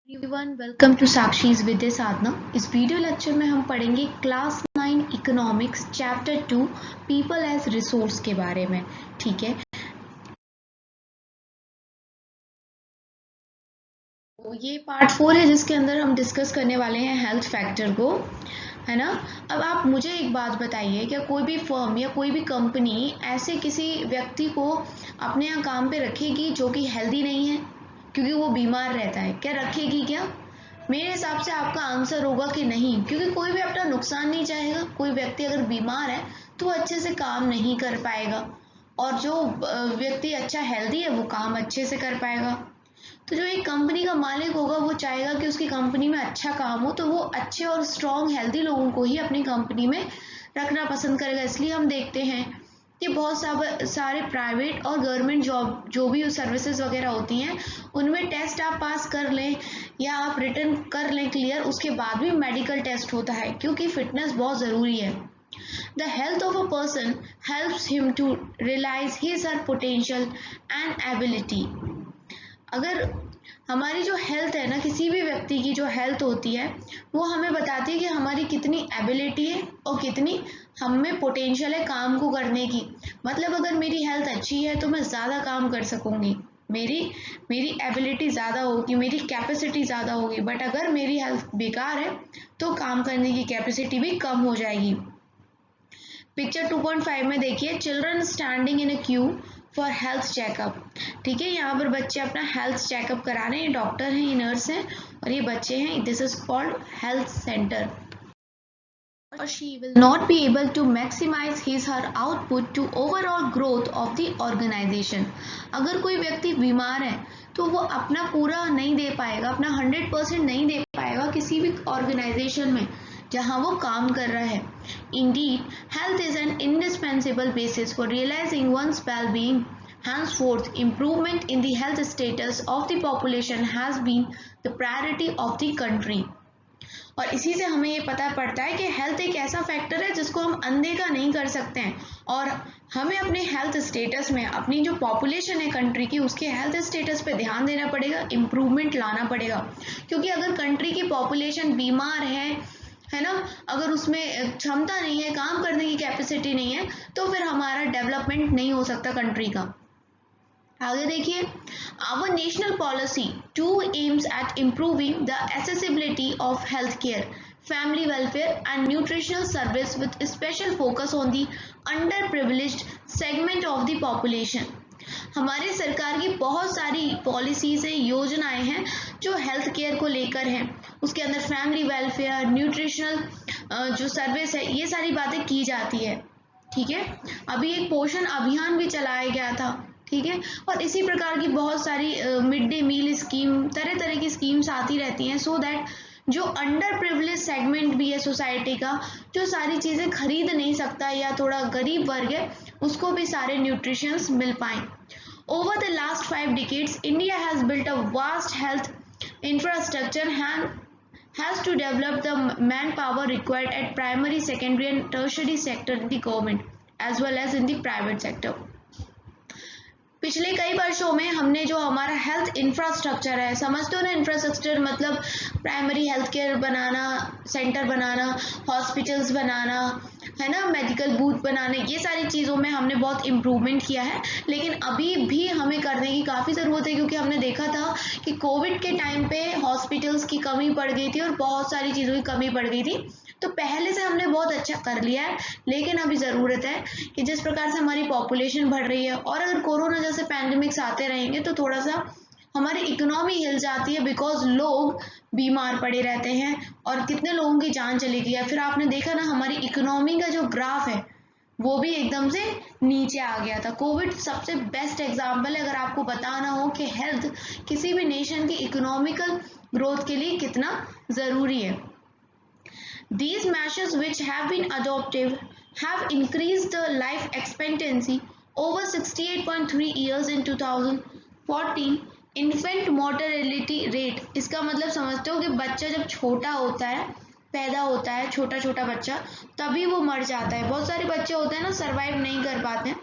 Everyone welcome to Sakshi's Vidya Sadhana. इस video lecture में हम पढ़ेंगे class 9 economics chapter 2 people as resource के बारे में। ठीक है, तो ये पार्ट 4 है जिसके अंदर हम डिस्कस करने वाले हैं हेल्थ फैक्टर को, है ना। अब आप मुझे एक बात बताइए, क्या कोई भी फर्म या कोई भी कंपनी ऐसे किसी व्यक्ति को अपने यहाँ काम पे रखेगी जो कि हेल्दी नहीं है क्योंकि वो बीमार रहता है? क्या रखेगी? क्या मेरे हिसाब से आपका आंसर होगा कि नहीं, क्योंकि कोई भी अपना नुकसान नहीं चाहेगा। कोई व्यक्ति अगर बीमार है तो वो अच्छे से काम नहीं कर पाएगा, और जो व्यक्ति अच्छा हेल्दी है वो काम अच्छे से कर पाएगा। तो जो एक कंपनी का मालिक होगा वो चाहेगा कि उसकी कंपनी में अच्छा काम हो, तो वो अच्छे और स्ट्रॉन्ग हेल्दी लोगों को ही अपनी कंपनी में रखना पसंद करेगा। इसलिए हम देखते हैं कि बहुत सारे प्राइवेट और गवर्नमेंट जॉब जो भी सर्विसेज वगैरह होती हैं उनमें टेस्ट आप पास कर लें या आप रिटर्न कर लें क्लियर, उसके बाद भी मेडिकल टेस्ट होता है क्योंकि फिटनेस बहुत ज़रूरी है। The health of a person helps him to realise his her potential and ability. अगर हमारी जो हेल्थ है ना, किसी भी व्यक्ति की जो हेल्थ होती है वो हमें बताती है कि हमारी कितनी एबिलिटी है और कितनी हम में पोटेंशियल है काम को करने की। मतलब अगर मेरी हेल्थ अच्छी है तो मैं ज़्यादा काम कर सकूँगी, मेरी मेरी एबिलिटी ज़्यादा होगी, मेरी कैपेसिटी ज़्यादा होगी। बट अगर मेरी हेल्थ बेकार है तो काम करने की कैपेसिटी भी कम हो जाएगी। पिक्चर 2.5 में देखिए, children standing in a Q for health checkup. ठीक है, यहाँ पर बच्चे अपना हेल्थ चेकअप करा रहे हैं, डॉक्टर हैं, नर्स हैं और ये बच्चे हैं। This is called health centre. Or she will not be able to maximize his her output to overall growth of the organization। अगर कोई व्यक्ति बीमार है तो वो अपना पूरा नहीं दे पाएगा, अपना 100% नहीं दे पाएगा किसी भी ऑर्गेनाइजेशन में जहाँ वो काम कर रहा है। Indeed, health is an indispensable basis for realizing one's well-being. Henceforth, improvement in the health status of the population has been the priority of the country। और इसी से हमें ये पता पड़ता है कि हेल्थ एक ऐसा फैक्टर है जिसको हम अनदेखा नहीं कर सकते हैं, और हमें अपने हेल्थ स्टेटस में अपनी जो पॉपुलेशन है कंट्री की उसके हेल्थ स्टेटस पे ध्यान देना पड़ेगा, इम्प्रूवमेंट लाना पड़ेगा। क्योंकि अगर कंट्री की पॉपुलेशन बीमार है ना, अगर उसमें क्षमता नहीं है, काम करने की कैपेसिटी नहीं है, तो फिर हमारा डेवलपमेंट नहीं हो सकता कंट्री का। आगे देखिए, our national policy to aims at improving the accessibility of health care, family welfare and nutritional service with special focus on the underprivileged segment of the population. हमारी सरकार की बहुत सारी पॉलिसीज हैं, योजनाएं हैं जो हेल्थ केयर को लेकर हैं। उसके अंदर फैमिली वेलफेयर, न्यूट्रिशनल जो सर्विस है, ये सारी बातें की जाती है। ठीक है, अभी एक पोषण अभियान भी चलाया गया था। ठीक है, और इसी प्रकार की बहुत सारी मिड डे मील स्कीम, तरह तरह की स्कीम्स आती रहती हैं सो दैट जो अंडर प्रिविलेज सेगमेंट भी है सोसाइटी का, जो सारी चीज़ें खरीद नहीं सकता या थोड़ा गरीब वर्ग है, उसको भी सारे न्यूट्रिशंस मिल पाएँ। Over the last 5 decades, India has built a vast health infrastructure and has to develop the manpower required at primary, secondary and tertiary sector in the government as well as in the private sector। पिछले कई वर्षों में हमने जो हमारा health infrastructure है, समझते हो ना, इंफ्रास्ट्रक्चर मतलब प्राइमरी हेल्थ केयर बनाना, सेंटर बनाना, हॉस्पिटल्स बनाना, है ना, मेडिकल बूथ बनाने, ये सारी चीज़ों में हमने बहुत इम्प्रूवमेंट किया है। लेकिन अभी भी हमें करने की काफ़ी ज़रूरत है, क्योंकि हमने देखा था कि कोविड के टाइम पे हॉस्पिटल्स की कमी पड़ गई थी और बहुत सारी चीज़ों की कमी पड़ गई थी। तो पहले से हमने बहुत अच्छा कर लिया है, लेकिन अभी ज़रूरत है कि जिस प्रकार से हमारी पॉपुलेशन बढ़ रही है और अगर कोरोना जैसे पैंडेमिक्स आते रहेंगे तो थोड़ा सा हमारी इकोनॉमी हिल जाती है, बिकॉज लोग बीमार पड़े रहते हैं और कितने लोगों की जान चली गई है। फिर आपने देखा ना, हमारी इकोनॉमी का जो ग्राफ है वो भी एकदम से नीचे आ गया था। कोविड सबसे बेस्ट एग्जाम्पल है, अगर आपको बताना हो कि हेल्थ किसी भी नेशन की इकोनॉमिकल ग्रोथ के लिए कितना ज़रूरी है। These measures, which have been adopted, have increased the life expectancy over 68.3 years in 2014। infant mortality rate, इसका मतलब समझते हो कि बच्चा जब छोटा होता है, पैदा होता है छोटा छोटा बच्चा, तभी वो मर जाता है। बहुत सारे बच्चे होते हैं ना, सर्वाइव नहीं कर पाते हैं,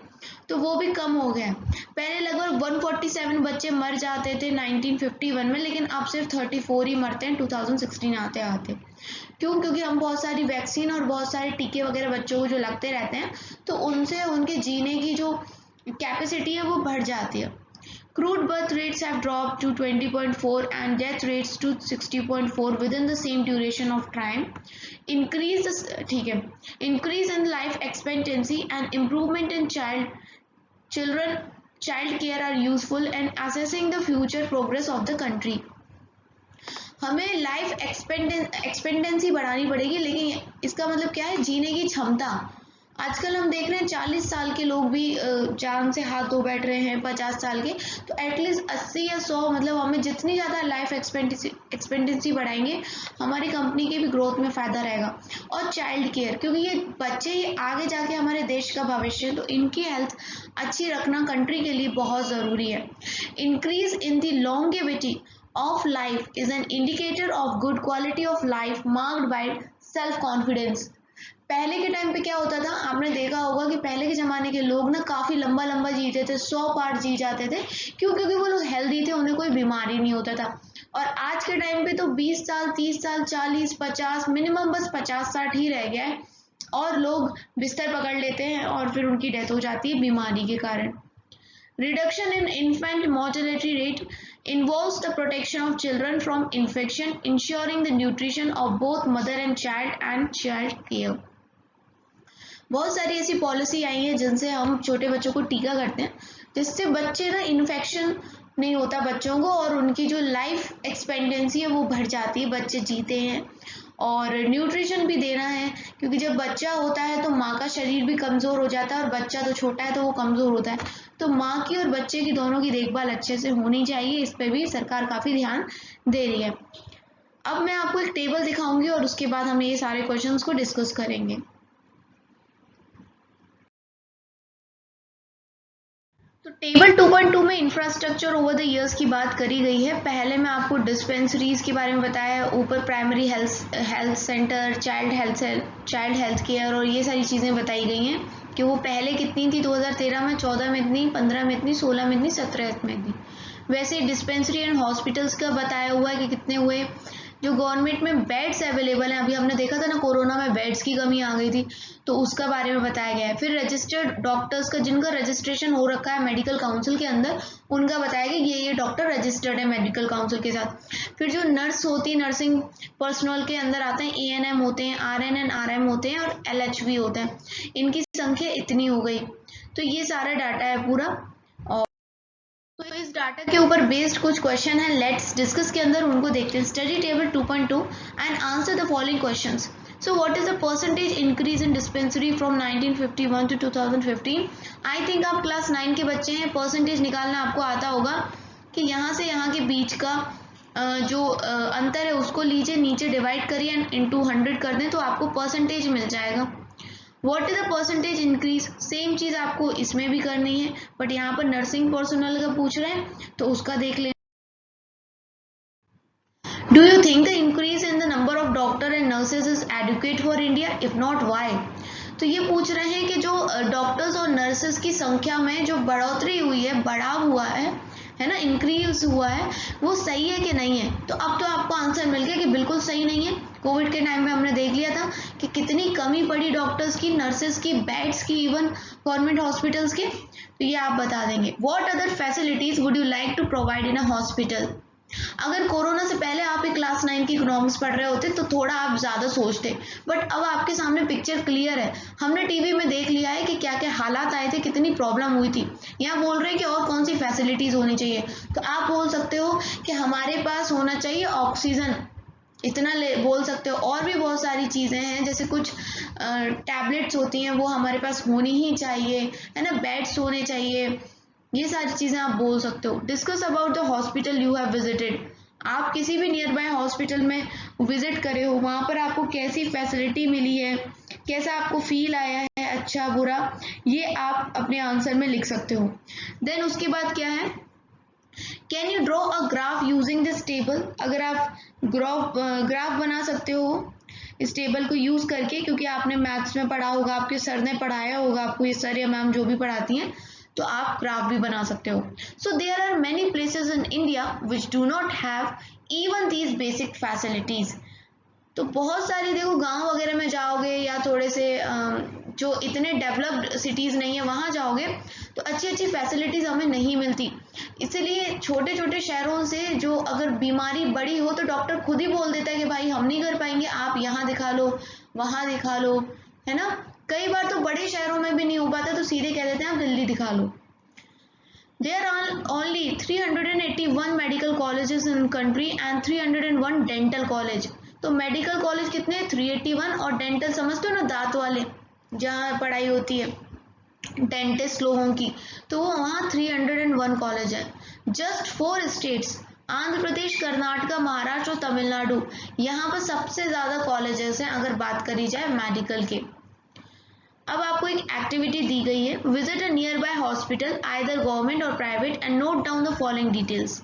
तो वो भी कम हो गया है। पहले लगभग 147 बच्चे मर जाते थे 1951 में, लेकिन अब सिर्फ 34 ही मरते हैं 2016 आते आते। क्यों? क्योंकि हम बहुत सारी वैक्सीन और बहुत सारे टीके वगैरह बच्चों को जो लगते रहते हैं, तो उनसे उनके जीने की जो कैपेसिटी है वो बढ़ जाती है। Crude birth rates have dropped to 20.4 and death rates to 60.4 within the same duration of time. ठीक है, increase in life expectancy and improvement in child care are useful in assessing the future progress of the country. हमें life expectancy बढ़ानी पड़ेगी, लेकिन इसका मतलब क्या है? जीने की क्षमता। आजकल हम देख रहे हैं 40 साल के लोग भी जान से हाथ धो बैठ रहे हैं, 50 साल के। तो एटलीस्ट 80 या 100, मतलब हमें जितनी ज़्यादा लाइफ एक्सपेक्टेंसी बढ़ाएंगे, हमारी कंपनी के भी ग्रोथ में फ़ायदा रहेगा। और चाइल्ड केयर, क्योंकि ये बच्चे ये आगे जाके हमारे देश का भविष्य, तो इनकी हेल्थ अच्छी रखना कंट्री के लिए बहुत ज़रूरी है। Increase in the longevity of life is an indicator of good quality of life marked by self confidence. पहले के टाइम पे क्या होता था? आपने देखा होगा कि पहले के ज़माने के लोग ना काफ़ी लंबा लंबा जीते थे, 100 पार जी जाते थे। क्यों? क्योंकि वो लोग हेल्दी थे, उन्हें कोई बीमारी नहीं होता था। और आज के टाइम पे तो 20 साल, 30 साल, 40, 50, मिनिमम बस 50-60 ही रह गया है, और लोग बिस्तर पकड़ लेते हैं और फिर उनकी डेथ हो जाती है बीमारी के कारण। Reduction in infant mortality rate involves the protection of children from infection, ensuring the nutrition of both mother and child care. बहुत सारी ऐसी पॉलिसी आई है जिनसे हम छोटे बच्चों को टीका करते हैं, जिससे बच्चे ना इन्फेक्शन नहीं होता बच्चों को, और उनकी जो लाइफ एक्सपेक्टेंसी है वो बढ़ जाती है, बच्चे जीते हैं। और न्यूट्रिशन भी देना है, क्योंकि जब बच्चा होता है तो माँ का शरीर भी कमज़ोर हो जाता है, और बच्चा तो छोटा है तो वो कमज़ोर होता है। तो माँ की और बच्चे की दोनों की देखभाल अच्छे से होनी चाहिए। इस पर भी सरकार काफ़ी ध्यान दे रही है। अब मैं आपको एक टेबल दिखाऊंगी और उसके बाद हम ये सारे क्वेश्चंस को डिस्कस करेंगे। तो टेबल 2.2 में इंफ्रास्ट्रक्चर ओवर द इयर्स की बात करी गई है। पहले मैं आपको डिस्पेंसरीज के बारे में बताया, ऊपर primary health centre, child health care और ये सारी चीज़ें बताई गई हैं कि वो पहले कितनी थी 2013 में, 14 में इतनी, 15 में इतनी, 16 में इतनी, 17 में इतनी। वैसे डिस्पेंसरी एंड हॉस्पिटल्स का बताया हुआ है कि कितने हुए। जो गवर्नमेंट में बेड्स अवेलेबल हैं, अभी हमने देखा था ना कोरोना में बेड्स की कमी आ गई थी, तो उसका बारे में बताया गया है। फिर रजिस्टर्ड डॉक्टर्स का, जिनका रजिस्ट्रेशन हो रखा है मेडिकल काउंसिल के अंदर, उनका बताया गया ये डॉक्टर रजिस्टर्ड है मेडिकल काउंसिल के साथ। फिर जो नर्स होती है, नर्सिंग पर्सनल के अंदर आते हैं, ANM होते हैं, RN and RM होते हैं, और LHV होते हैं। इनकी संख्या इतनी हो गई। तो ये सारा डाटा है पूरा। तो इस डाटा के ऊपर बेस्ड कुछ क्वेश्चन है, लेट्स डिस्कस के अंदर उनको देखते हैं। Study table 2.2 and answer the following questions. So what is the percentage increase in dispensary from 1951 to 2015? I think आप क्लास 9 के बच्चे हैं, परसेंटेज निकालना आपको आता होगा कि यहाँ से यहाँ के बीच का जो अंतर है उसको लीजिए, नीचे डिवाइड करिए एंड इंटू 100 कर दें तो आपको परसेंटेज मिल जाएगा। What is the percentage increase? Same चीज़ आपको इसमें भी करनी है, बट यहाँ पर नर्सिंग पर्सनल का पूछ रहे हैं तो उसका देख लें। Do you think the increase in the number of doctor and nurses is adequate for India? If not why? तो ये पूछ रहे हैं कि जो डॉक्टर्स और नर्सेज की संख्या में जो बढ़ोतरी हुई है, बढ़ाव हुआ है ना, इंक्रीज हुआ है, वो सही है कि नहीं है? तो अब तो आपको आंसर मिल गया कि बिल्कुल सही नहीं है। कोविड के टाइम में हमने देख लिया था कि कितनी कमी पड़ी डॉक्टर्स की, नर्सेज की, बेड्स की, इवन गवर्नमेंट हॉस्पिटल्स के। तो ये आप बता देंगे। What other facilities would you like to provide in a hospital? अगर कोरोना से पहले आप एक क्लास 9 की इकोनॉमिक्स पढ़ रहे होते तो थोड़ा आप ज़्यादा सोचते, बट अब आपके सामने पिक्चर क्लियर है। हमने टीवी में देख लिया है कि क्या क्या हालात आए थे, कितनी प्रॉब्लम हुई थी। यहाँ बोल रहे हैं कि और कौन सी फैसिलिटीज़ होनी चाहिए, तो आप बोल सकते हो कि हमारे पास होना चाहिए ऑक्सीजन, इतना बोल सकते हो। और भी बहुत सारी चीज़ें हैं, जैसे कुछ टैबलेट्स होती हैं वो हमारे पास होनी ही चाहिए, है ना, बेड्स होने चाहिए, ये सारी चीज़ें आप बोल सकते हो। Discuss about the hospital you have visited. आप किसी भी नियर बाय हॉस्पिटल में विजिट करे हो, वहाँ पर आपको कैसी फैसिलिटी मिली है, कैसा आपको फील आया है, अच्छा बुरा, ये आप अपने आंसर में लिख सकते हो। देन उसके बाद क्या है, can you draw a graph using this table? अगर आप ग्राफ बना सकते हो इस टेबल को यूज़ करके, क्योंकि आपने मैथ्स में पढ़ा होगा, आपके सर ने पढ़ाया होगा आपको, ये सर या मैम जो भी पढ़ाती हैं, तो आप क्राफ्ट भी बना सकते हो। So there are many places in India which do not have even these basic facilities. तो बहुत सारी, देखो गांव वगैरह में जाओगे या थोड़े से जो इतने डेवलप्ड सिटीज़ नहीं है वहाँ जाओगे तो अच्छी अच्छी फैसिलिटीज़ हमें नहीं मिलती। इसलिए छोटे छोटे शहरों से जो अगर बीमारी बड़ी हो तो डॉक्टर खुद ही बोल देता है कि भाई हम नहीं कर पाएंगे, आप यहाँ दिखा लो, वहाँ दिखा लो, है ना। कई बार तो बड़े शहरों में भी नहीं हो पाता तो सीधे कह देते हैं आप दिल्ली दिखा लो। There are only 381 medical colleges in country and 301 dental college। तो मेडिकल कॉलेज कितने, 381, और डेंटल समझते हो ना, दांत वाले जहाँ पढ़ाई होती है डेंटिस्ट लोगों की, तो वो वहाँ 301 कॉलेज है। जस्ट 4 स्टेट्स, आंध्र प्रदेश, कर्नाटका, महाराष्ट्र और तमिलनाडु, यहाँ पर सबसे ज़्यादा कॉलेजेस हैं अगर बात करी जाए मेडिकल के। अब आपको एक एक्टिविटी दी गई है, visit a nearby hospital either government or private and note down the following details.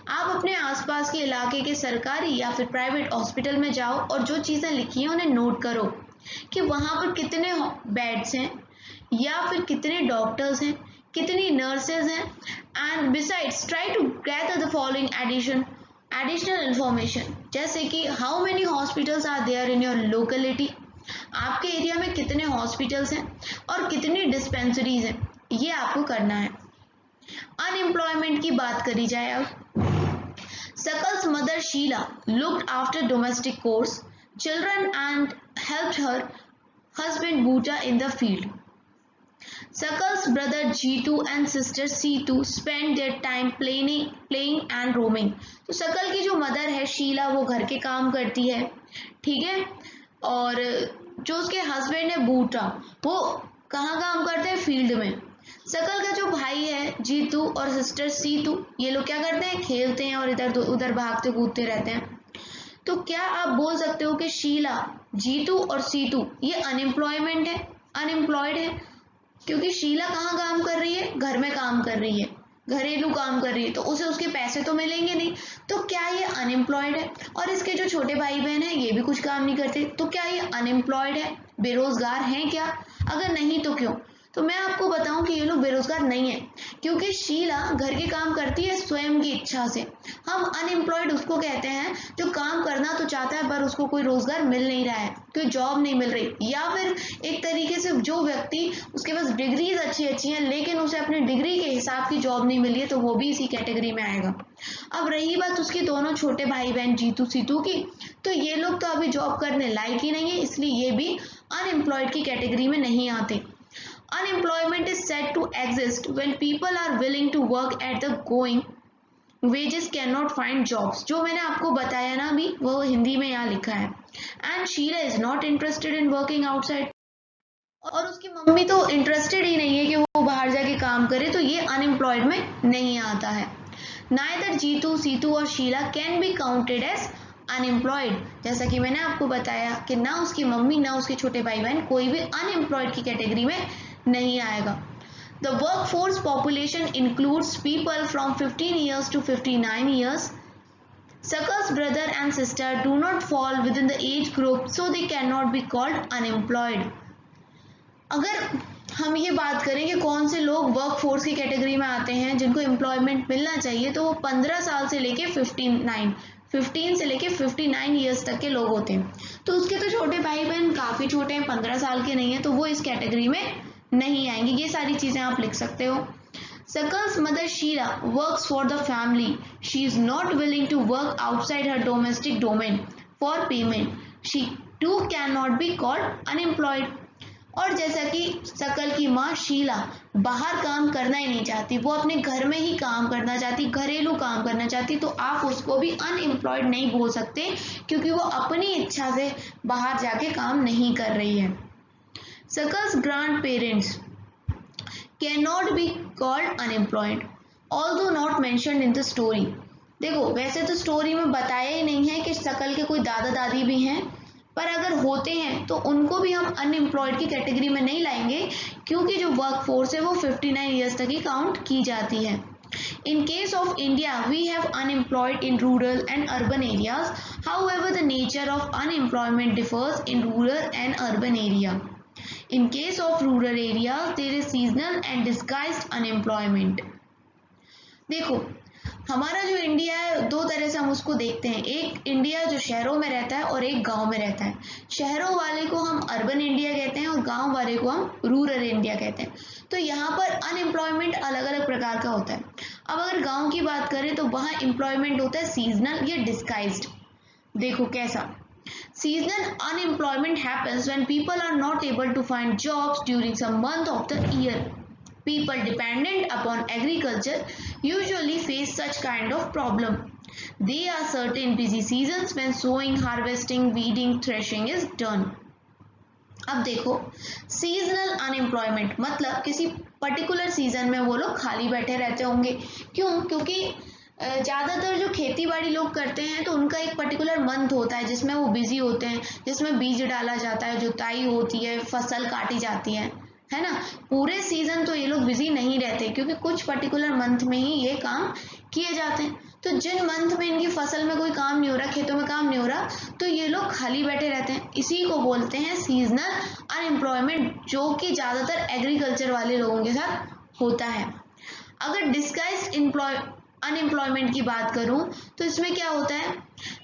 आप अपने आसपास के इलाके के सरकारी या फिर प्राइवेट हॉस्पिटल में जाओ और जो चीज़ें लिखी हैं उन्हें नोट करो कि वहाँ पर कितने बेड्स हैं या फिर कितने डॉक्टर्स हैं, कितनी नर्सेज हैं, and besides try to gather the following additional information, जैसे कि how many hospitals are there in your locality, आपके एरिया में कितने हॉस्पिटल्स हैं और कितनी डिस्पेंसरीज हैं, ये आपको करना है। अनएम्प्लॉयमेंट की बात करी जाए अब, Sakal's mother Sheela looked after domestic chores children and helped her husband Buta in the field. Sakal's brother G2 and sister C2 spend their time playing and roaming। तो सकल की जो मदर है शीला वो घर के काम करती है, ठीक है, और जो उसके हस्बैंड है बूटा वो कहाँ काम करते हैं, फील्ड में। सकल का जो भाई है जीतू और सिस्टर सीतू, ये लोग क्या करते हैं, खेलते हैं और इधर उधर भागते कूदते रहते हैं। तो क्या आप बोल सकते हो कि शीला, जीतू और सीतू ये अनएम्प्लॉयड है, क्योंकि शीला कहाँ काम कर रही है, घर में काम कर रही है, घरेलू काम कर रही है, तो उसे उसके पैसे तो मिलेंगे नहीं, तो क्या ये अनएम्प्लॉयड है। और इसके जो छोटे भाई बहन हैं ये भी कुछ काम नहीं करते, तो क्या ये अनएम्प्लॉयड है, बेरोजगार हैं क्या, अगर नहीं तो क्यों। तो मैं आपको बताऊं कि ये लोग बेरोजगार नहीं है, क्योंकि शीला घर के काम करती है स्वयं की इच्छा से। हम अनएम्प्लॉयड उसको कहते हैं जो काम करना तो चाहता है पर उसको कोई रोजगार मिल नहीं रहा है, कोई जॉब नहीं मिल रही, या फिर एक तरीके से जो व्यक्ति उसके पास डिग्रीज अच्छी अच्छी हैं लेकिन उसे अपनी डिग्री के हिसाब की जॉब नहीं मिली है, तो वो भी इसी कैटेगरी में आएगा। अब रही बात उसके दोनों छोटे भाई बहन जीतू सीतू की, तो ये लोग तो अभी जॉब करने लायक ही नहीं है, इसलिए ये भी अनएम्प्लॉयड की कैटेगरी में नहीं आते। Unemployment is said to exist when people are willing to work at the going wages cannot find jobs। जो मैंने आपको बताया ना अभी, वो हिंदी में यहाँ लिखा है। And Sheila is not interested in working outside। और उसकी मम्मी तो इंटरेस्टेड ही नहीं है कि वो बाहर जाके काम करे, तो ये अनएम्प्लॉयड में नहीं आता है। Neither जीतू, सीतू और Sheela can be counted as unemployed. जैसा कि मैंने आपको बताया कि ना उसकी मम्मी ना उसके छोटे भाई बहन कोई भी अनएम्प्लॉयड की कैटेगरी में नहीं आएगा। The workforce population includes people from 15 years to 59 years। Sakal's brother and sister do not fall within the age group, so they cannot be called unemployed। अगर हम ये बात करें कि कौन से लोग वर्क फोर्स की कैटेगरी में आते हैं जिनको एम्प्लॉयमेंट मिलना चाहिए, तो वो 15 साल से लेके 15 से लेके 59 ईयर्स तक के लोग होते हैं। तो उसके तो छोटे भाई बहन काफ़ी छोटे हैं, 15 साल के नहीं है, तो वो इस कैटेगरी में नहीं आएंगे। ये सारी चीज़ें आप लिख सकते हो। Sakal's mother Sheila works for the family। She is not willing to work outside her domestic domain for payment। She too cannot be called unemployed। और जैसा कि सकल की माँ शीला बाहर काम करना ही नहीं चाहती, वो अपने घर में ही काम करना चाहती, घरेलू काम करना चाहती, तो आप उसको भी अनएम्प्लॉयड नहीं बोल सकते, क्योंकि वो अपनी इच्छा से बाहर जाके काम नहीं कर रही है। Sakal's grandparents cannot be called unemployed although not mentioned in the story। देखो वैसे तो स्टोरी में बताया ही नहीं है कि सकल के कोई दादा दादी भी हैं, पर अगर होते हैं तो उनको भी हम अनएम्प्लॉयड की कैटेगरी में नहीं लाएंगे, क्योंकि जो वर्क फोर्स है वो 59 ईयर्स तक ही काउंट की जाती है। In case of India, we have unemployed in rural and urban areas. However, the nature of unemployment differs in rural and urban area. In case of rural areas, there is seasonal and disguised unemployment. देखो, हमारा जो India है दो तरह से हम उसको देखते हैं। एक इंडिया जो शहरों में रहता है और एक गांव में रहता है। शहरों वाले को हम अर्बन इंडिया कहते हैं और गांव वाले को हम रूरल इंडिया कहते हैं। तो यहाँ पर अनएम्प्लॉयमेंट अलग अलग प्रकार का होता है। अब अगर गांव की बात करें तो वहाँ एम्प्लॉयमेंट होता है सीजनल या डिस्गाइज्ड। देखो कैसा। Seasonal unemployment happens when people are not able to find jobs during some month of the year. People dependent upon agriculture usually face such kind of problem. There are certain busy seasons when sowing, harvesting, weeding, threshing is done. अब देखो, seasonal unemployment मतलब किसी particular season में वो लोग खाली बैठे रहते होंगे। क्यों? क्योंकि ज़्यादातर जो खेती बाड़ी लोग करते हैं तो उनका एक पर्टिकुलर मंथ होता है जिसमें वो बिजी होते हैं, जिसमें बीज डाला जाता है, जुताई होती है, फसल काटी जाती है ना। पूरे सीजन तो ये लोग बिजी नहीं रहते क्योंकि कुछ पर्टिकुलर मंथ में ही ये काम किए जाते हैं। तो जिन मंथ में इनकी फसल में कोई काम नहीं हो रहा, खेतों में काम नहीं हो रहा, तो ये लोग खाली बैठे रहते हैं। इसी को बोलते हैं सीजनल अनएम्प्लॉयमेंट, जो कि ज़्यादातर एग्रीकल्चर वाले लोगों के साथ होता है। अगर डिस्गाइज्ड अनएम्प्लॉयमेंट की बात करूं तो इसमें क्या होता है,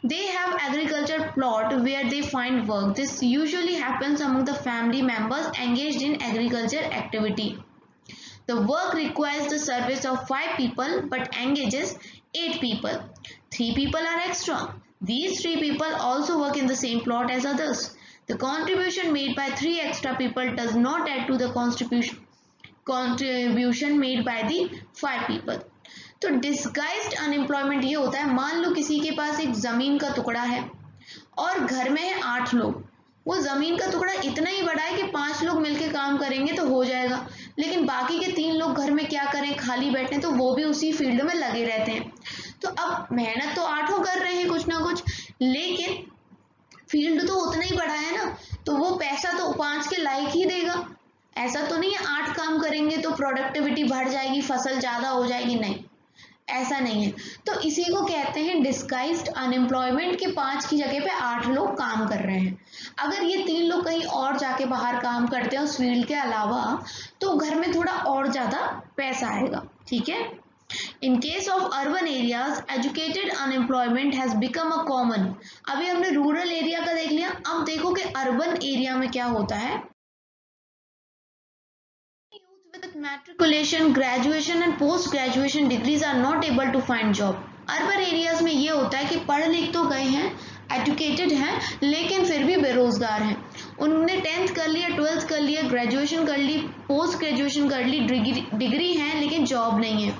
they have agriculture plot where they find work. This usually happens among the family members engaged in agriculture activity. The work requires the service of 5 people but engages 8 people. 3 people are extra. These 3 people also work in the same plot as others. The contribution made by 3 extra people does not add to the contribution made by the 5 people. तो disguised unemployment ये होता है, मान लो किसी के पास एक जमीन का टुकड़ा है और घर में है 8 लोग। वो जमीन का टुकड़ा इतना ही बड़ा है कि 5 लोग मिलकर काम करेंगे तो हो जाएगा, लेकिन बाकी के 3 लोग घर में क्या करें, खाली बैठे, तो वो भी उसी फील्ड में लगे रहते हैं। तो अब मेहनत तो 8 कर रहे हैं कुछ ना कुछ, लेकिन फील्ड तो उतना ही बड़ा है ना, तो वो पैसा तो 5 के लायक ही देगा। ऐसा तो नहीं है 8 काम करेंगे तो प्रोडक्टिविटी बढ़ जाएगी, फसल ज़्यादा हो जाएगी, नहीं, ऐसा नहीं है। तो इसी को कहते हैं डिस्गाइज्ड अनएम्प्लॉयमेंट के 5 की जगह पे 8 लोग काम कर रहे हैं। अगर ये 3 लोग कहीं और जाके बाहर काम करते हैं उस फील्ड के अलावा, तो घर में थोड़ा और ज़्यादा पैसा आएगा। ठीक है। In case of urban areas educated unemployment has become a common. अभी हमने रूरल एरिया का देख लिया, अब देखो कि अर्बन एरिया में क्या होता है। With matriculation, graduation and post graduation degrees are not able to find job. Urban areas में ये होता है कि पढ़ लिख तो गए हैं, एजुकेटेड हैं, लेकिन फिर भी बेरोजगार हैं। उन्होंने 10th कर लिया, 12th कर लिया, ग्रेजुएशन कर ली, पोस्ट ग्रेजुएशन कर ली, डिग्री है लेकिन जॉब नहीं है।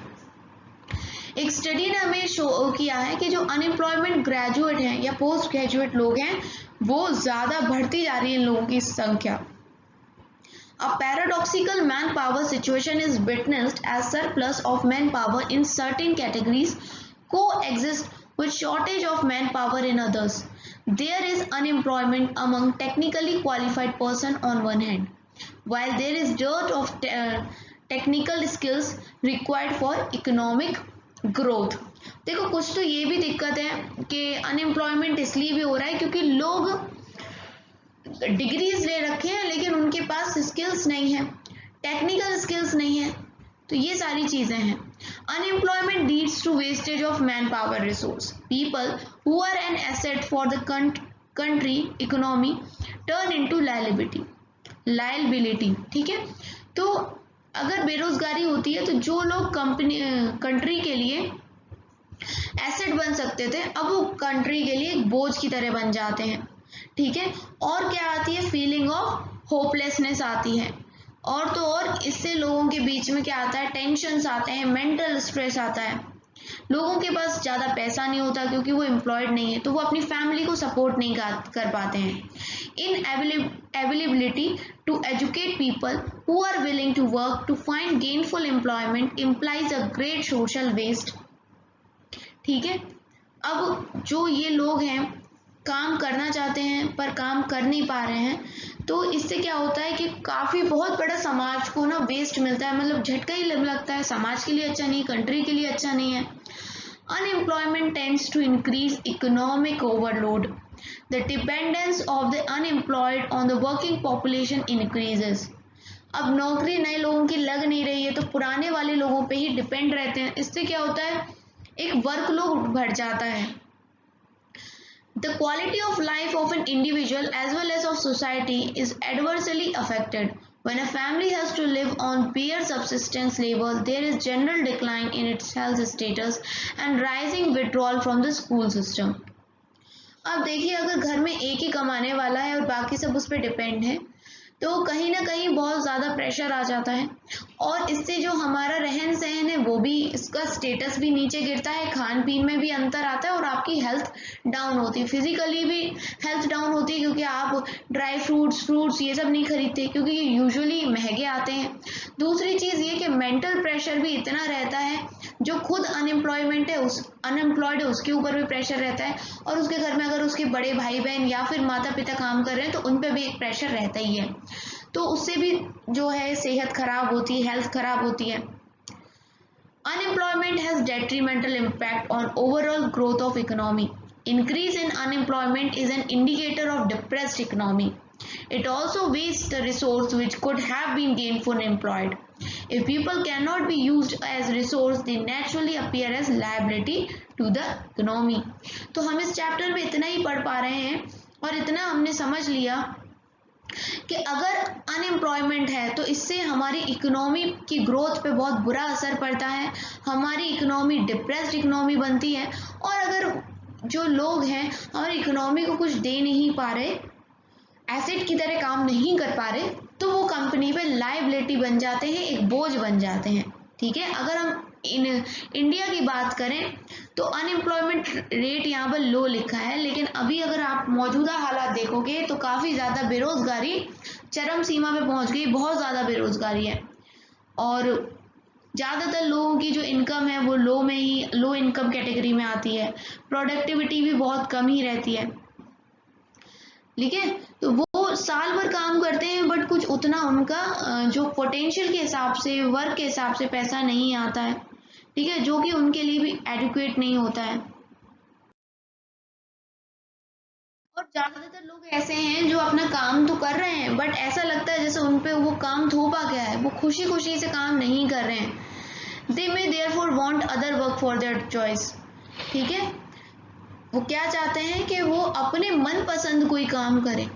एक स्टडी ने हमें शो किया है कि जो अनएम्प्लॉयमेंट ग्रेजुएट हैं या पोस्ट ग्रेजुएट लोग हैं वो ज़्यादा बढ़ती जा रही है इन लोगों की संख्या। A paradoxical manpower situation is witnessed as surplus of manpower in certain categories coexist with shortage of manpower in others. There is unemployment among technically qualified person on one hand, while there is dearth of technical skills required for economic growth. देखो कुछ तो ये भी दिक्कत है कि unemployment इसलिए भी हो रहा है क्योंकि लोग डिग्रीज ले रखे हैं लेकिन उनके पास स्किल्स नहीं है, टेक्निकल स्किल्स नहीं है, तो ये सारी चीजें हैं। Unemployment leads to wastage of manpower resource. People who are an asset for the country economy turn into liability. ठीक है। तो अगर बेरोजगारी होती है तो जो लोग कंट्री के लिए एसेट बन सकते थे अब वो कंट्री के लिए एक बोझ की तरह बन जाते हैं। ठीक है। और क्या आती है, फीलिंग ऑफ होपलेसनेस आती है, और तो और इससे लोगों के बीच में क्या आता है, टेंशन्स आते हैं, मेंटल स्ट्रेस आता है। लोगों के पास ज़्यादा पैसा नहीं होता क्योंकि वो एम्प्लॉयड नहीं है, तो वो अपनी फैमिली को सपोर्ट नहीं कर पाते हैं। In availability to educate people who are willing to work to find gainful employment implies a great social waste. ठीक है। अब जो ये लोग हैं काम करना चाहते हैं पर काम कर नहीं पा रहे हैं, तो इससे क्या होता है कि काफ़ी बहुत बड़ा समाज को ना वेस्ट मिलता है, मतलब झटका ही लगता है, समाज के लिए अच्छा नहीं, कंट्री के लिए अच्छा नहीं है। Unemployment tends to increase economic overload. The dependence of the unemployed on the working population increases. अब नौकरी नए लोगों की लग नहीं रही है तो पुराने वाले लोगों पे ही डिपेंड रहते हैं। इससे क्या होता है, एक वर्कलोड बढ़ जाता है। The quality of life of an individual as well as of society is adversely affected. When a family has to live on bare subsistence level, there is general decline in its health status and rising withdrawal from the school system. अब देखिए, अगर घर में एक ही कमाने वाला है और बाकी सब उस पर डिपेंड है, तो कहीं ना कहीं बहुत ज़्यादा प्रेशर आ जाता है और इससे जो हमारा रहन सहन है वो भी, इसका स्टेटस भी नीचे गिरता है, खान पीन में भी अंतर आता है और आपकी हेल्थ डाउन होती है, फिजिकली भी हेल्थ डाउन होती है, क्योंकि आप ड्राई फ्रूट्स ये सब नहीं खरीदते क्योंकि ये यूजुअली महंगे आते हैं। दूसरी चीज़ ये कि मेंटल प्रेशर भी इतना रहता है, जो खुद अनएम्प्लॉयड है उसके ऊपर भी प्रेशर रहता है, और उसके घर में अगर उसके बड़े भाई बहन या फिर माता पिता काम कर रहे हैं तो उन पर भी एक प्रेशर रहता ही है, तो उससे भी जो है सेहत खराब होती है, हेल्थ खराब होती है। Unemployment has detrimental impact on overall growth of economy. Increase in unemployment is an indicator of depressed economy. It also wastes the resource which could have been gainfully employed. If people cannot be used as resource, they naturally appear as liability to the economy. तो हम इस chapter में इतना ही पढ़ पा रहे हैं और इतना हमने समझ लिया कि अगर अनएम्प्लॉयमेंट है तो इससे हमारी इकोनॉमी की ग्रोथ पे बहुत बुरा असर पड़ता है, हमारी इकोनॉमी डिप्रेस्ड इकोनॉमी बनती है, और अगर जो लोग हैं हमारी इकोनॉमी को कुछ दे नहीं पा रहे, एसेट की तरह काम नहीं कर पा रहे, तो वो कंपनी पे लायबिलिटी बन जाते हैं, एक बोझ बन जाते हैं। ठीक है, अगर हम इंडिया की बात करें तो अनएम्प्लॉयमेंट रेट यहाँ पर लो लिखा है, लेकिन अभी अगर आप मौजूदा हालात देखोगे तो काफ़ी ज़्यादा बेरोज़गारी चरम सीमा पे पहुँच गई, बहुत ज़्यादा बेरोज़गारी है, और ज़्यादातर लोगों की जो इनकम है वो लो इनकम कैटेगरी में आती है, प्रोडक्टिविटी भी बहुत कम ही रहती है। ठीक है, तो वो साल भर काम करते हैं बट कुछ उतना उनका जो पोटेंशियल के हिसाब से, वर्क के हिसाब से पैसा नहीं आता है, ठीक है, जो कि उनके लिए भी एडिक्वेट नहीं होता है। और ज़्यादातर लोग ऐसे हैं जो अपना काम तो कर रहे हैं बट ऐसा लगता है जैसे उन पे वो काम थोपा गया है, वो खुशी खुशी से काम नहीं कर रहे हैं। They may therefore want other work for their choice. ठीक है, वो क्या चाहते हैं कि वो अपने मनपसंद कोई काम करें।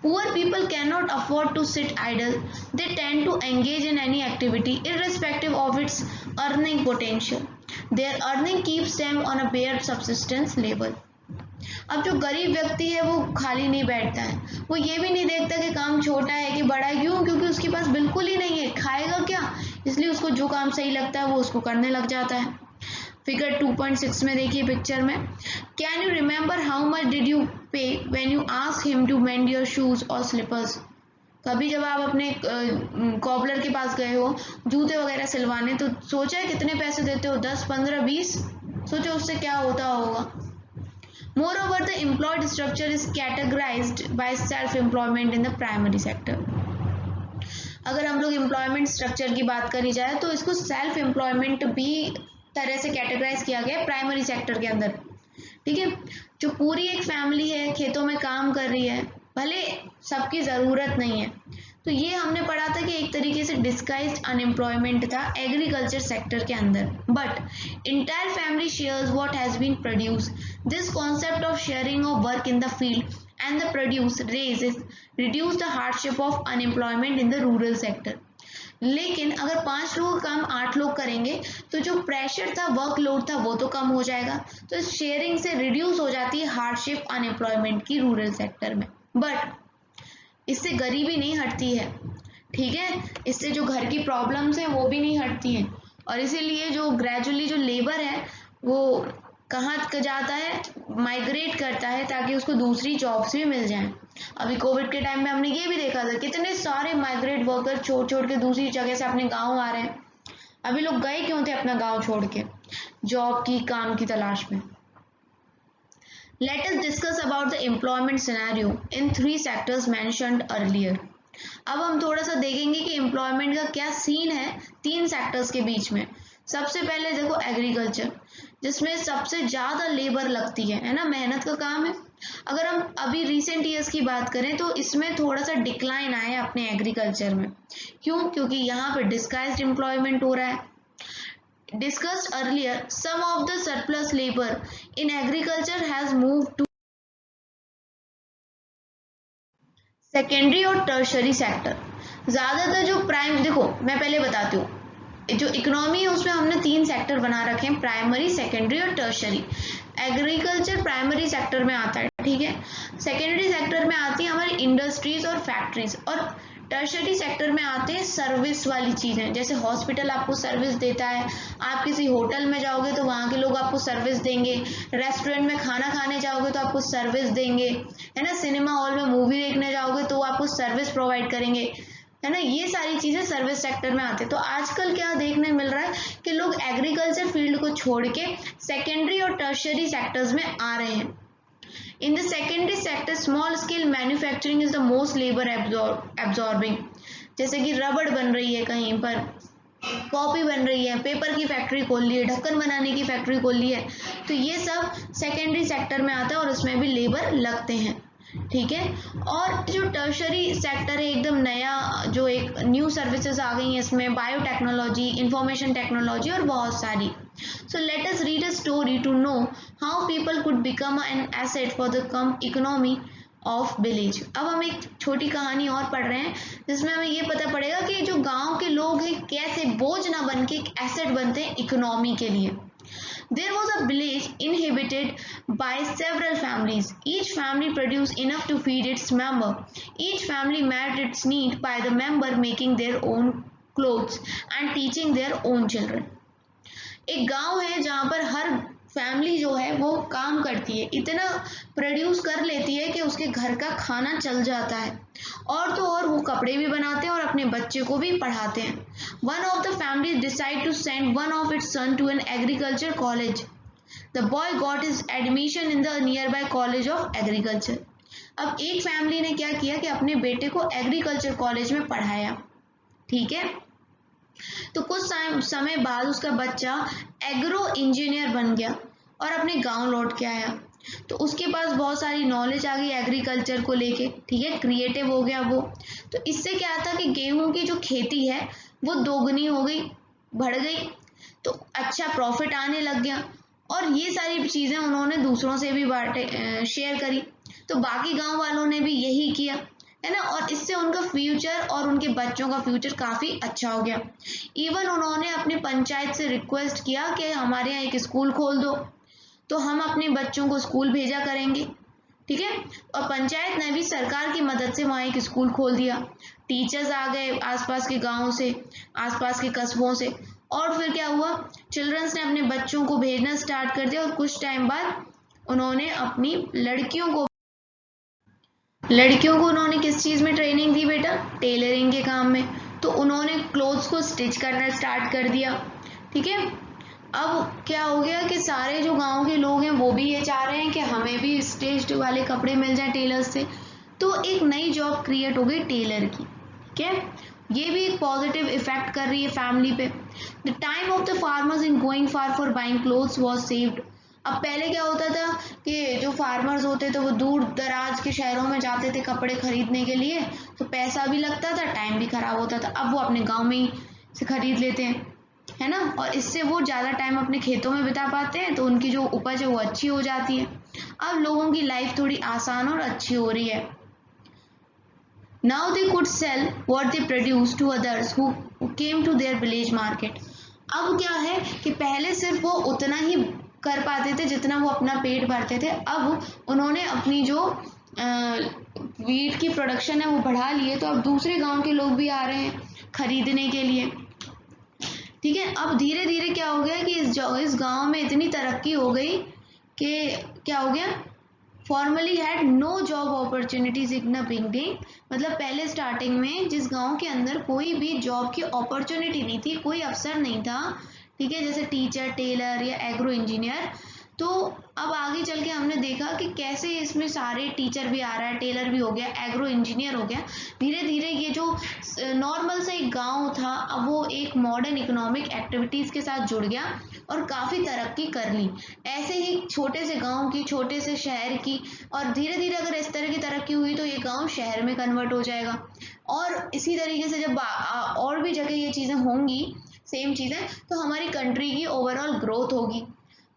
Poor people cannot afford to sit idle. They tend to engage in any activity irrespective of its earning potential. Their earning keeps them on a bare subsistence level. अब जो गरीब व्यक्ति है वो खाली नहीं बैठता है, वो ये भी नहीं देखता कि काम छोटा है कि बड़ा है, क्यों? क्योंकि उसके पास बिल्कुल ही नहीं है, खाएगा क्या? इसलिए उसको जो काम सही लगता है वो उसको करने लग जाता है। फिगर 2.6 में देखिए पिक्चर में, can you remember how much did you pay when you ask him to mend your shoes और स्लीपर्स? कभी जब आप अपने कॉबलर के पास गए हो जूते वगैरह सिलवाने, तो सोचा है कितने पैसे देते हो? 10, 15, 20? सोचो उससे क्या होता होगा। Moreover, the employed structure is categorized by self-employment in the primary sector. अगर हम लोग एम्प्लॉयमेंट स्ट्रक्चर की बात करी जाए तो इसको सेल्फ एम्प्लॉयमेंट भी तरह से कैटेगराइज किया गया है प्राइमरी सेक्टर के अंदर। ठीक है, जो पूरी एक फैमिली है खेतों में काम कर रही है, भले सबकी ज़रूरत नहीं है, तो ये हमने पढ़ा था कि एक तरीके से डिस्गाइज्ड अनएम्प्लॉयमेंट था एग्रीकल्चर सेक्टर के अंदर। But entire family shares what has been produce. This concept of sharing of work in the field and the produce reduce the hardship of unemployment in the rural sector. लेकिन अगर 5 लोगों का काम 8 लोग करेंगे तो जो प्रेशर था, वर्कलोड था, वो तो कम हो जाएगा, तो इस शेयरिंग से रिड्यूस हो जाती है हार्डशिप अनएम्प्लॉयमेंट की रूरल सेक्टर में। बट इससे गरीबी नहीं हटती है, ठीक है, इससे जो घर की प्रॉब्लम्स हैं वो भी नहीं हटती हैं, और इसीलिए जो ग्रेजुअली जो लेबर है वो कहाँ जाता है, माइग्रेट करता है ताकि उसको दूसरी जॉब्स भी मिल जाएं। अभी कोविड के टाइम में हमने ये भी देखा था कितने सारे माइग्रेट वर्कर छोड़ छोड़ के दूसरी जगह से अपने गांव आ रहे हैं। अभी लोग गए क्यों थे अपना गांव छोड़ के? जॉब की, काम की तलाश में। Let us discuss about the employment scenario in three sectors mentioned earlier. अब हम थोड़ा सा देखेंगे कि एम्प्लॉयमेंट का क्या सीन है तीन सेक्टर्स के बीच में। सबसे पहले देखो एग्रीकल्चर, जिसमें सबसे ज़्यादा लेबर लगती है ना, मेहनत का काम है। अगर हम अभी रिसेंट ईयर्स की बात करें तो इसमें थोड़ा सा डिक्लाइन आया है अपने एग्रीकल्चर में। क्यों? क्योंकि यहाँ पे डिस्गाइज्ड एम्प्लॉयमेंट हो रहा है। Discussed earlier, some of the surplus labor in agriculture has moved to secondary और टर्शरी सेक्टर। ज़्यादातर जो प्राइम, देखो मैं पहले बताती हूँ, जो इकोनॉमी है उसमें हमने तीन सेक्टर बना रखे हैं, प्राइमरी, सेकेंडरी और टर्शरी। एग्रीकल्चर प्राइमरी सेक्टर में आता है, ठीक है। सेकेंडरी सेक्टर में आती है हमारी इंडस्ट्रीज और फैक्ट्रीज, और टर्शरी सेक्टर में आते हैं सर्विस वाली चीज़ें, जैसे हॉस्पिटल आपको सर्विस देता है, आप किसी होटल में जाओगे तो वहाँ के लोग आपको सर्विस देंगे, रेस्टोरेंट में खाना खाने जाओगे तो आपको सर्विस देंगे, है ना, सिनेमा हॉल में मूवी देखने जाओगे तो आपको सर्विस प्रोवाइड करेंगे, है ना। ये सारी चीज़ें सर्विस सेक्टर में आते हैं। तो आजकल क्या देखने मिल रहा है कि लोग एग्रीकल्चर फील्ड को छोड़ के सेकेंडरी और टर्शरी सेक्टर्स में आ रहे हैं। In the secondary sector, small scale manufacturing is the most labor absorbing. जैसे कि रबड़ बन रही है, कहीं पर कॉपी बन रही है, पेपर की फैक्ट्री खोल ली है, ढक्कन बनाने की फैक्ट्री खोल ली है, तो ये सब सेकेंडरी सेक्टर में आता है और उसमें भी लेबर लगते हैं, ठीक है। और जो टर्शरी सेक्टर है, एकदम नया, जो एक न्यू सर्विसेज आ गई हैं इसमें, बायोटेक्नोलॉजी, इंफॉर्मेशन टेक्नोलॉजी और बहुत सारी। So let us read a story to know how people could become an asset for the economy of village. अब हम एक छोटी कहानी और पढ़ रहे हैं जिसमें हमें ये पता पड़ेगा कि जो गांव के लोग हैं कैसे बोझ ना बन के एक एसेट बनते हैं इकोनॉमी के लिए। There was a village inhabited by several families. Each family produced enough to feed its member. Each family met its need by the member making their own clothes and teaching their own children. एक गांव है जहाँ पर हर family जो है वो काम करती है, इतना प्रोड्यूस कर लेती है कि उसके घर का खाना चल जाता है, और तो और वो कपड़े भी बनाते हैं और अपने बच्चे को भी पढ़ाते हैं। One of the family decide to send one of its son to an agriculture college. The boy got his admission in the nearby college of agriculture. अब एक फैमिली ने क्या किया कि अपने बेटे को एग्रीकल्चर कॉलेज में पढ़ाया, ठीक है। तो कुछ समय बाद उसका बच्चा एग्रो इंजीनियर बन गया और अपने गांव लौट के आया। तो उसके पास बहुत सारी नॉलेज आ गई एग्रीकल्चर को लेके, ठीक है, क्रिएटिव हो गया वो। तो इससे क्या था कि गेहूं की जो खेती है वो दोगुनी हो गई, बढ़ गई, तो अच्छा प्रॉफिट आने लग गया, और ये सारी चीज़ें उन्होंने दूसरों से भी बांटे, शेयर करी। तो बाकी गांव वालों ने भी यही किया, है ना, और इससे उनका फ्यूचर और उनके बच्चों का फ्यूचर काफ़ी अच्छा हो गया। इवन उन्होंने अपनी पंचायत से रिक्वेस्ट किया कि हमारे यहाँ एक स्कूल खोल दो, तो हम अपने बच्चों को स्कूल भेजा करेंगे, ठीक है। और पंचायत ने भी सरकार की मदद से वहाँ एक स्कूल खोल दिया। टीचर्स आ गए आसपास के गाँव से, आसपास के कस्बों से, और फिर क्या हुआ, चिल्ड्रंस ने अपने बच्चों को भेजना स्टार्ट कर दिया। और कुछ टाइम बाद उन्होंने अपनी लड़कियों को उन्होंने किस चीज़ में ट्रेनिंग दी बेटा? टेलरिंग के काम में। तो उन्होंने क्लोथ्स को स्टिच करना स्टार्ट कर दिया, ठीक है। अब क्या हो गया कि सारे जो गांव के लोग हैं वो भी ये चाह रहे हैं कि हमें भी स्टिच्ड वाले कपड़े मिल जाए टेलर्स से। तो एक नई जॉब क्रिएट हो गई टेलर की, ठीक है। ये भी एक पॉजिटिव इफेक्ट कर रही है फैमिली पे। The time of the farmers in going far for buying clothes was saved. अब पहले क्या होता था कि जो फार्मर्स होते थे वो दूर दराज के शहरों में जाते थे कपड़े खरीदने के लिए, तो पैसा भी लगता था, टाइम भी खराब होता था। अब वो अपने गांव में ही से खरीद लेते हैं, है ना, और इससे वो ज़्यादा टाइम अपने खेतों में बिता पाते हैं, तो उनकी जो उपज है वो अच्छी हो जाती है। अब लोगों की लाइफ थोड़ी आसान और अच्छी हो रही है। Now they could sell what they produced to others who came to their village market. अब क्या है कि पहले सिर्फ वो उतना ही कर पाते थे जितना वो अपना पेट भरते थे। अब उन्होंने अपनी जो वीट की प्रोडक्शन है वो बढ़ा ली है, तो अब दूसरे गांव के लोग भी आ रहे हैं खरीदने के लिए, ठीक है। अब धीरे धीरे क्या हो गया कि इस गांव में इतनी तरक्की हो गई कि क्या हो गया, formally had no job opportunities in beginning. मतलब पहले स्टार्टिंग में जिस गांव के अंदर कोई भी जॉब की अपॉर्चुनिटी नहीं थी, कोई अवसर नहीं था, ठीक है, जैसे टीचर, टेलर या एग्रो इंजीनियर, तो अब आगे चल के हमने देखा कि कैसे इसमें सारे टीचर भी आ रहा है, टेलर भी हो गया, एग्रो इंजीनियर हो गया। धीरे धीरे ये जो नॉर्मल सा एक गांव था अब वो एक मॉडर्न इकोनॉमिक एक्टिविटीज़ के साथ जुड़ गया और काफ़ी तरक्की कर ली। ऐसे ही छोटे से गांव की, छोटे से शहर की, और धीरे धीरे अगर इस तरह की तरक्की हुई तो ये गांव शहर में कन्वर्ट हो जाएगा। और इसी तरीके से जब और भी जगह ये चीज़ें होंगी, सेम चीज़ें, तो हमारी कंट्री की ओवरऑल ग्रोथ होगी।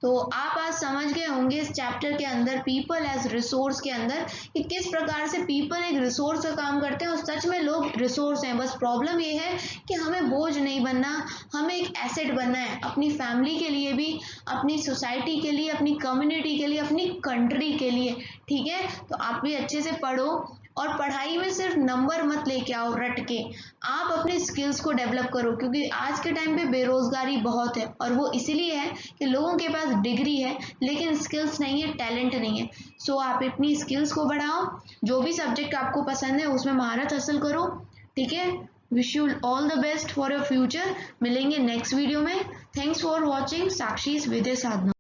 तो आप आज समझ गए होंगे इस चैप्टर के अंदर, पीपल एज रिसोर्स के अंदर, कि किस प्रकार से पीपल एक रिसोर्स का काम करते हैं और सच में लोग रिसोर्स हैं। बस प्रॉब्लम ये है कि हमें बोझ नहीं बनना, हमें एक एसेट बनना है अपनी फैमिली के लिए भी, अपनी सोसाइटी के लिए, अपनी कम्युनिटी के लिए, अपनी कंट्री के लिए। ठीक है, तो आप भी अच्छे से पढ़ो और पढ़ाई में सिर्फ नंबर मत लेके आओ रट के, आप अपने स्किल्स को डेवलप करो, क्योंकि आज के टाइम पे बेरोजगारी बहुत है और वो इसीलिए है कि लोगों के पास डिग्री है लेकिन स्किल्स नहीं है, टैलेंट नहीं है। सो आप अपनी स्किल्स को बढ़ाओ, जो भी सब्जेक्ट आपको पसंद है उसमें महारत हासिल करो। ठीक है, wish you all the best for your future. मिलेंगे नेक्स्ट वीडियो में। थैंक्स फॉर वॉचिंग साक्षीज विदे साधना।